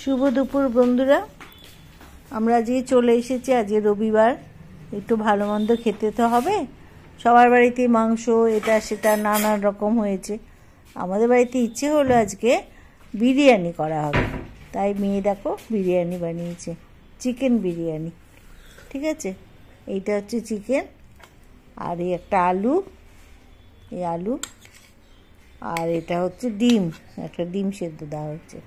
শুভ দুপুর বন্ধুরা, আমরা আজকে চলে এসেছি। আজকে রবিবার, একটু ভালো মন্দ খেতে তো হবে। সবার বাড়িতে মাংস এটা সেটা নানান রকম হয়েছে। আমাদের বাড়িতে ইচ্ছে হলো আজকে বিরিয়ানি করা হবে, তাই মেয়ে দেখো বিরিয়ানি বানিয়েছে, চিকেন বিরিয়ানি। ঠিক আছে, এইটা হচ্ছে চিকেন, আর এই একটা আলু, এই আলু, আর এটা হচ্ছে ডিম, একটা ডিম সেদ্ধ দেওয়া হচ্ছে।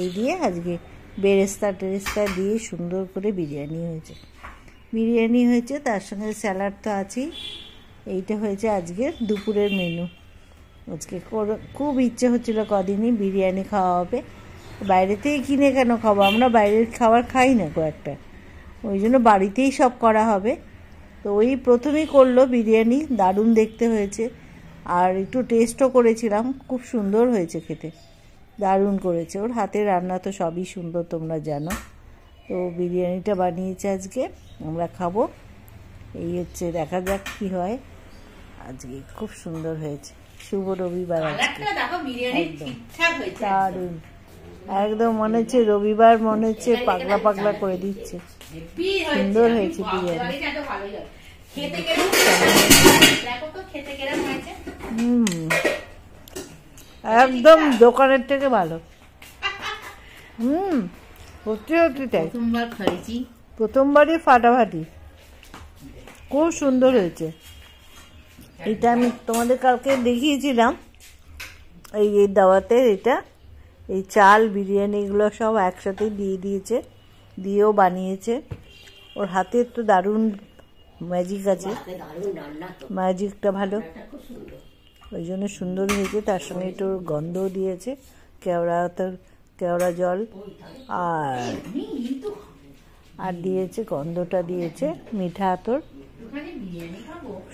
এই দিয়ে আজকে বেরেস্তা টেরেস্তা দিয়ে সুন্দর করে বিরিয়ানি হয়েছে। তার সঙ্গে স্যালাড তো আছেই। এইটা হয়েছে আজকের দুপুরের মেনু। আজকে খুব ইচ্ছে হচ্ছিল কদিনই বিরিয়ানি খাওয়া হবে। বাইরেতেই কিনে কেন খাবো, আমরা বাইরের খাবার খাই না খুব একটা, ওই জন্য বাড়িতেই সব করা হবে। তো ওই প্রথমেই করলো বিরিয়ানি, দারুণ দেখতে হয়েছে, আর একটু টেস্টও করেছিলাম, খুব সুন্দর হয়েছে খেতে, দারুণ করেছে। ওর হাতের রান্না তো সবই সুন্দর, তোমরা জানো। তো বিরিয়ানিটা বানিয়েছে আজকে, আমরা খাবো। এই হচ্ছে, দেখা যাক কি হয়। আজকে খুব সুন্দর হয়েছে, শুভ রবিবার আজকে, দারুণ একদম মনে হচ্ছে রবিবার, মনে হচ্ছে পাগলা পাগলা করে দিচ্ছে। সুন্দর হয়েছে বিরিয়ানি। একদম দোকানের থেকে ভালো। সত্যি সত্যি তাই, প্রথমবারই ফাটাফাটি, খুব সুন্দর হয়েছে। এটা আমি তোমাদের কালকে দেখিয়েছিলাম এই দাওয়াতে। এটা এই চাল বিরিয়ানি এগুলো সব একসাথে দিয়ে দিয়েছে, দিয়েও বানিয়েছে। ওর হাতের তো দারুণ ম্যাজিক আছে, ম্যাজিকটা ভালো, ওই জন্য সুন্দর হয়েছে। তার সঙ্গে একটু গন্ধও দিয়েছে, কেওড়া জল আর দিয়েছে, গন্ধটা দিয়েছে মিঠা আতর।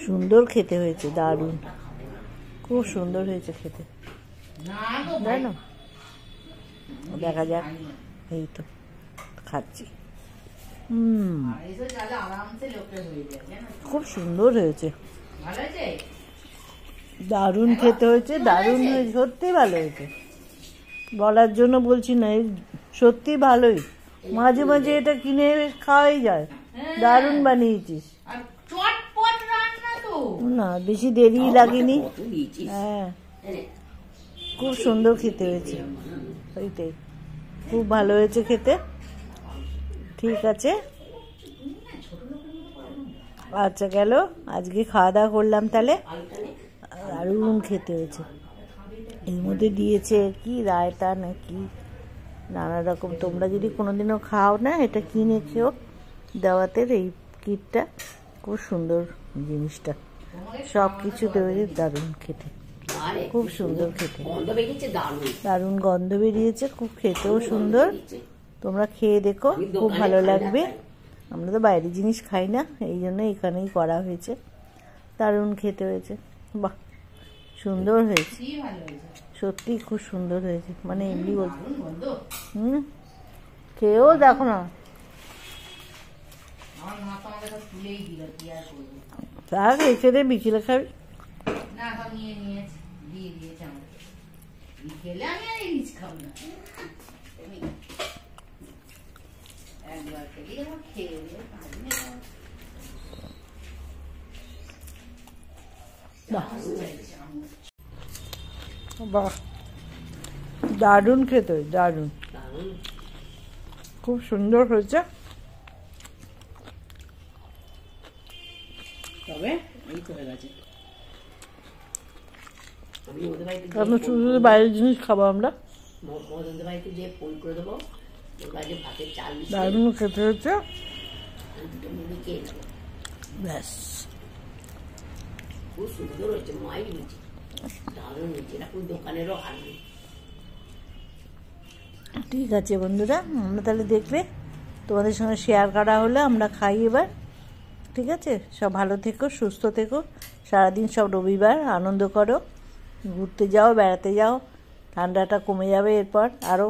সুন্দর খেতে হয়েছে, দারুণ, খুব সুন্দর হয়েছে খেতে, জানো। দেখা যাক, এই তো খাচ্ছি। খুব সুন্দর হয়েছে, দারুণ খেতে হয়েছে, দারুণ হয়েছে, সত্যি ভালো হয়েছে, বলার জন্য বলছি না, সত্যি ভালোই। মাঝে মাঝে এটা কিনে খাওয়াই যায়, দারুণ বানিয়েছিস। না বেশি দেরি লাগেনি, হ্যাঁ খুব সুন্দর খেতে হয়েছে, ওইটাই খুব ভালো হয়েছে খেতে। ঠিক আছে, আচ্ছা গেল, আজকে খাওয়া দাওয়া করলাম, তাহলে দারুণ খেতে হয়েছে। এর মধ্যে দিয়েছে কি রায়তা না কি নানা রকম। তোমরা যদি কোনোদিনও খাও না, এটা কিনে খেও, দাওয়াতের এই কিটটা খুব সুন্দর জিনিসটা, সব কিছু দেবে, দারুণ খেতে, খুব সুন্দর খেতে, দারুণ গন্ধ বেরিয়েছে, খুব খেতেও সুন্দর। তোমরা খেয়ে দেখো, খুব ভালো লাগবে। আমরা তো বাইরের জিনিস খাই না, এই জন্য এখানেই করা হয়েছে, দারুণ খেতে হয়েছে। বাহ, সুন্দর হয়েছে, সত্যি খুব সুন্দর হয়েছে, মানে এমনি বলছি। খেয়েও দেখো না, থাক এসে দে, বিকেলে খাবি। বাহ, দারুণ খেতে, দারুণ, খুব সুন্দর হয়েছে। শুধু বাইরের জিনিস খাবো আমরা, দারুণ খেতে হচ্ছে, ব্যাস। খুব সুন্দর হয়েছে, ঠিক আছে বন্ধুরা, আমরা তাহলে দেখবে তোমাদের সঙ্গে শেয়ার করা হলো, আমরা খাই এবার। ঠিক আছে, সব ভালো থেকো, সুস্থ থেকো, সারাদিন সব রবিবার আনন্দ করো, ঘুরতে যাও, বেড়াতে যাও, ঠান্ডাটা কমে যাবে এরপর আরও,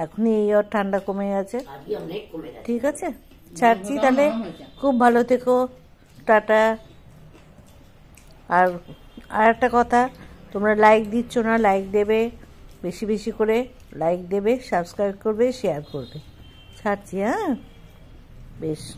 এখনই এই ওর ঠান্ডা কমে গেছে। ঠিক আছে, ছাড়ছি তাহলে, খুব ভালো থেকো, টাটা। আর একটা কথা, তোমরা লাইক দিচ্ছ না, লাইক দেবে বেশি বেশি করে, লাইক দেবে, সাবস্ক্রাইব করবে, শেয়ার করবে। ছাড়ছি, হ্যাঁ, বেশ।